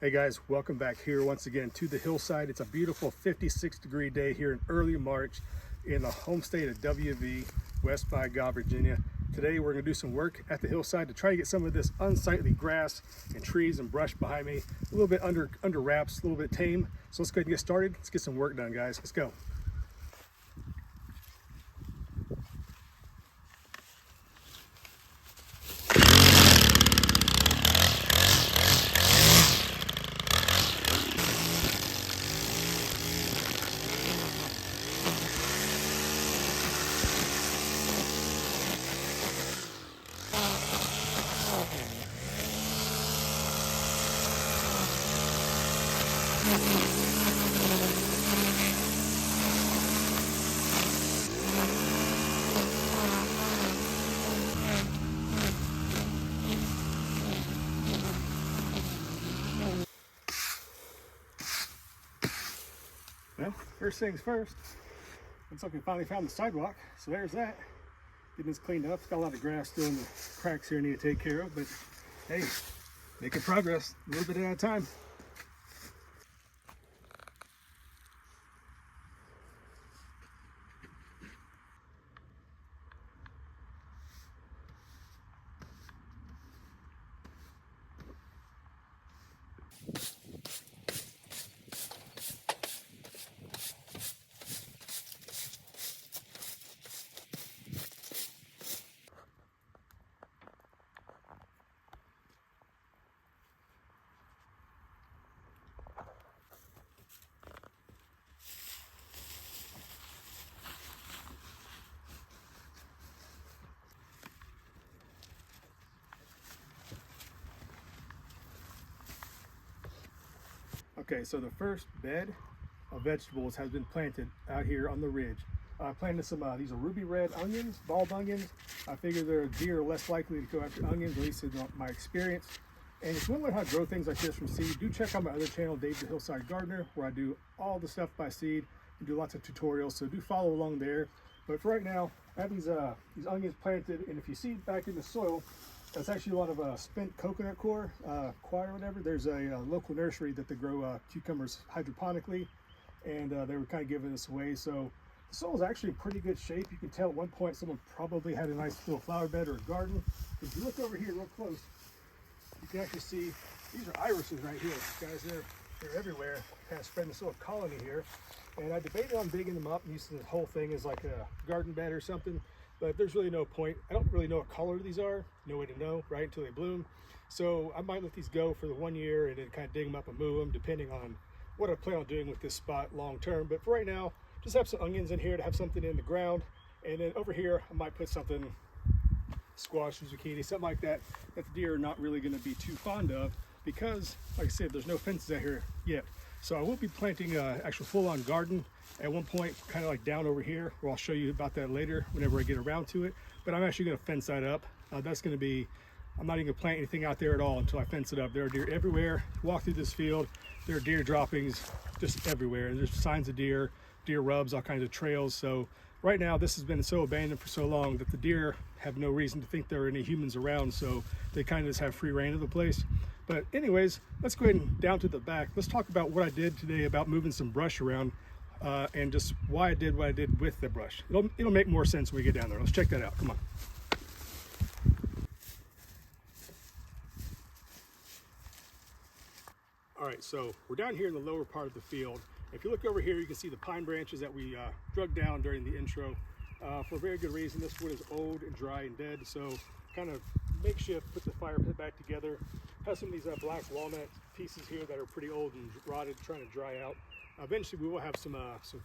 Hey guys, welcome back here once again to the hillside. It's a beautiful 56-degree day here in early March in the home state of WV, West by God, Virginia. Today we're going to do some work at the hillside to try to get some of this unsightly grass and trees and brush behind me a little bit under wraps, a little bit tame. So let's go ahead and get started. Let's get some work done, guys. Let's go. Well, first things first, looks like we finally found the sidewalk. So there's that. Getting this cleaned up. It's got a lot of grass still in the cracks here I need to take care of, but hey, making progress a little bit at a time. Okay, so the first bed of vegetables has been planted out here on the ridge. I planted some, these are ruby red onions, bulb onions. I figure they're deer are less likely to go after onions, at least in my experience. And if you want to learn how to grow things like this from seed, do check out my other channel, Dave the Hillside Gardener, where I do all the stuff by seed and do lots of tutorials. So do follow along there. But for right now, I have these onions planted, and if you see back in the soil, that's actually a lot of spent coconut coir or whatever. There's a local nursery that they grow cucumbers hydroponically, and they were kind of giving this away. So the soil is actually in pretty good shape. You can tell at one point someone probably had a nice little flower bed or a garden. If you look over here real close, you can actually see these are irises right here. Guys, they're everywhere, kind of spreading this little colony here. And I debated on digging them up and using this whole thing as like a garden bed or something, but there's really no point. I don't really know what color these are, no way to know, right, until they bloom. So I might let these go for the 1 year and then kind of dig them up and move them depending on what I plan on doing with this spot long term. But for right now, just have some onions in here to have something in the ground. And then over here, I might put something, squash, zucchini, something like that, that the deer are not really gonna be too fond of because, like I said, there's no fences out here yet. So I will be planting an actual full-on garden at one point, kind of like down over here, where I'll show you about that later whenever I get around to it. But I'm actually going to fence that up. That's going to be, I'm not even going to plant anything out there at all until I fence it up. There are deer everywhere. Walk through this field, there are deer droppings just everywhere. There's signs of deer rubs, all kinds of trails. So right now, this has been so abandoned for so long that the deer have no reason to think there are any humans around. So they kind of just have free reign of the place. But anyways, let's go ahead and down to the back. Let's talk about what I did today about moving some brush around and just why I did what I did with the brush. It'll make more sense when we get down there. Let's check that out. Come on. All right, so we're down here in the lower part of the field. If you look over here, you can see the pine branches that we drug down during the intro for a very good reason. This wood is old and dry and dead, so kind of makeshift, put the fire pit back together. Have some of these black walnut pieces here that are pretty old and rotted, trying to dry out. Eventually we will have some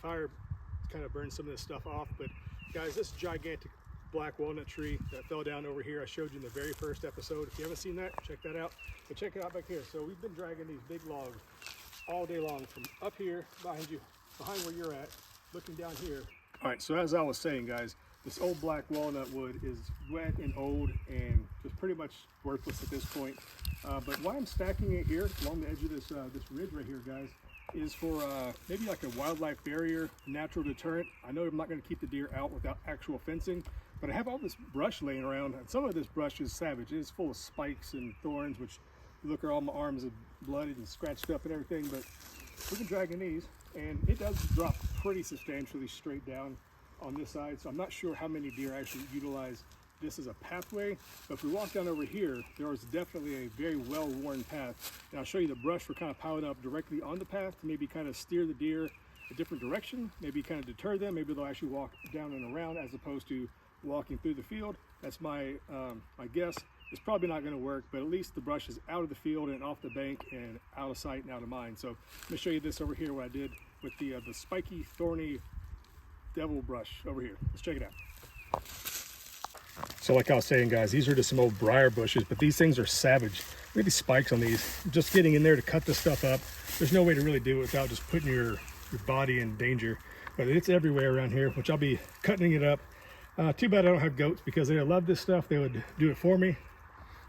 fire to kind of burn some of this stuff off. But guys, this gigantic black walnut tree that fell down over here, I showed you in the very first episode. If you haven't seen that, check that out. But check it out back here. So we've been dragging these big logs all day long from up here behind you, behind where you're at, looking down here. All right, so as I was saying, guys, this old black walnut wood is wet and old and just pretty much worthless at this point. But why I'm stacking it here along the edge of this ridge right here, guys, is for maybe like a wildlife barrier, natural deterrent. I know I'm not going to keep the deer out without actual fencing, but I have all this brush laying around, and some of this brush is savage. It is full of spikes and thorns, which Look, all my arms are blooded and scratched up and everything, but we've been dragging these, and it does drop pretty substantially straight down on this side. So I'm not sure how many deer actually utilize this as a pathway, but if we walk down over here, there is definitely a very well-worn path. And I'll show you the brush we're kind of piling up directly on the path to maybe kind of steer the deer a different direction, maybe kind of deter them. Maybe they'll actually walk down and around as opposed to walking through the field. That's my my guess. It's probably not going to work, but at least the brush is out of the field and off the bank and out of sight and out of mind. So let me show you this over here, what I did with the spiky, thorny devil brush over here. Let's check it out. So like I was saying, guys, these are just some old briar bushes, but these things are savage. Look at these spikes on these. Just getting in there to cut this stuff up. There's no way to really do it without just putting your body in danger. But it's everywhere around here, which I'll be cutting it up. Too bad I don't have goats, because they love this stuff. They would do it for me.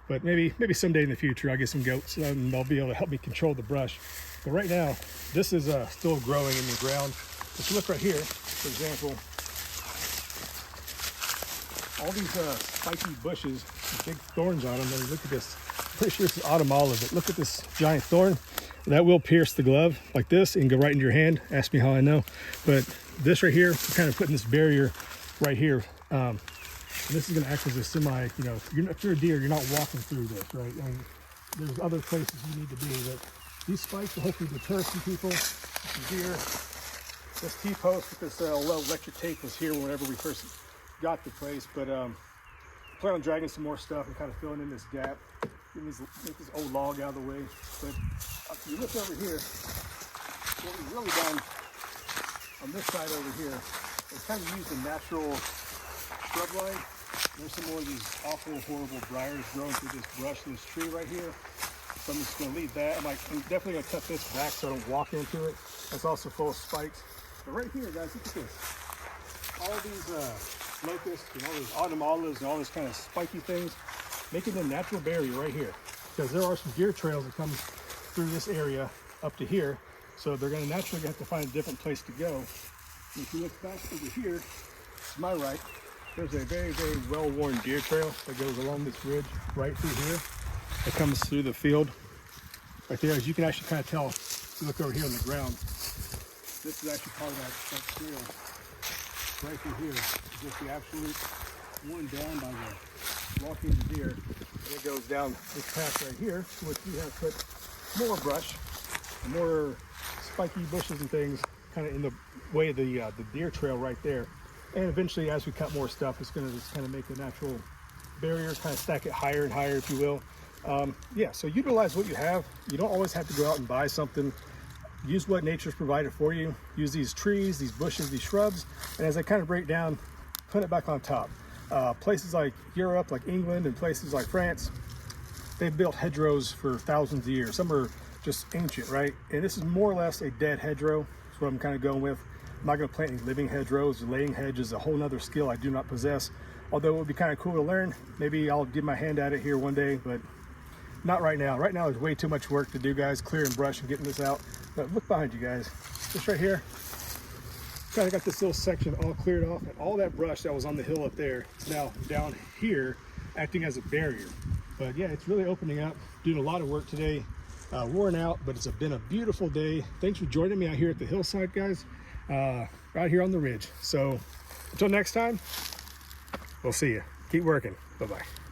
But maybe someday in the future I'll get some goats and they'll be able to help me control the brush. But right now, this is still growing in the ground. If you look right here, for example, all these spiky bushes, big thorns on them. And look at this. I'm pretty sure this is autumn olive, but look at this giant thorn. That will pierce the glove like this and go right into your hand. Ask me how I know. But this right here, we're kind of putting this barrier right here. This is going to act as a semi, you know, if you're a deer, you're not walking through this, right? I mean, there's other places you need to be, but these spikes will hopefully deter some people, some deer. This T-post with this low electric tape was here whenever we first got the place, but I plan on dragging some more stuff and kind of filling in this gap, make this old log out of the way. But if you look over here, what we've really done on this side over here is kind of use the natural shrub line. There's some more of these awful, horrible briars growing through this brush and this tree right here. So I'm just going to leave that. I'm definitely going to cut this back so I don't walk into it. That's also full of spikes. But right here, guys, look at this. All these locusts and all these autumn olives and all this kind of spiky things, making a natural barrier right here. Because there are some deer trails that come through this area up to here. So they're going to naturally have to find a different place to go. And if you look back over here, to my right, there's a very, very well-worn deer trail that goes along this ridge right through here. It comes through the field right there. As you can actually kind of tell, if you look over here on the ground, this is actually part of that trail right through here. It's just the absolute one down by the walking deer. And it goes down this path right here, to which we have put more brush, more spiky bushes and things kind of in the way of the deer trail right there. And eventually, as we cut more stuff, it's going to just kind of make a natural barrier, kind of stack it higher and higher, if you will. Yeah, so utilize what you have. You don't always have to go out and buy something. Use what nature's provided for you. Use these trees, these bushes, these shrubs, and as they kind of break down, put it back on top. Places like Europe, like England, and places like France, they've built hedgerows for thousands of years. Some are just ancient, right? And this is more or less a dead hedgerow. That's what I'm kind of going with. I'm not going to plant any living hedgerows. Laying hedge is a whole nother skill I do not possess. Although it would be kind of cool to learn. Maybe I'll give my hand at it here one day, but not right now. Right now there's way too much work to do, guys, clearing brush and getting this out. But look behind you, guys. This right here, kind of got this little section all cleared off, and all that brush that was on the hill up there is now down here acting as a barrier. But yeah, it's really opening up. Doing a lot of work today. Worn out, but it's been a beautiful day. Thanks for joining me out here at the hillside, guys. Right here on the ridge. So until next time, we'll see you. Keep working. Bye-bye.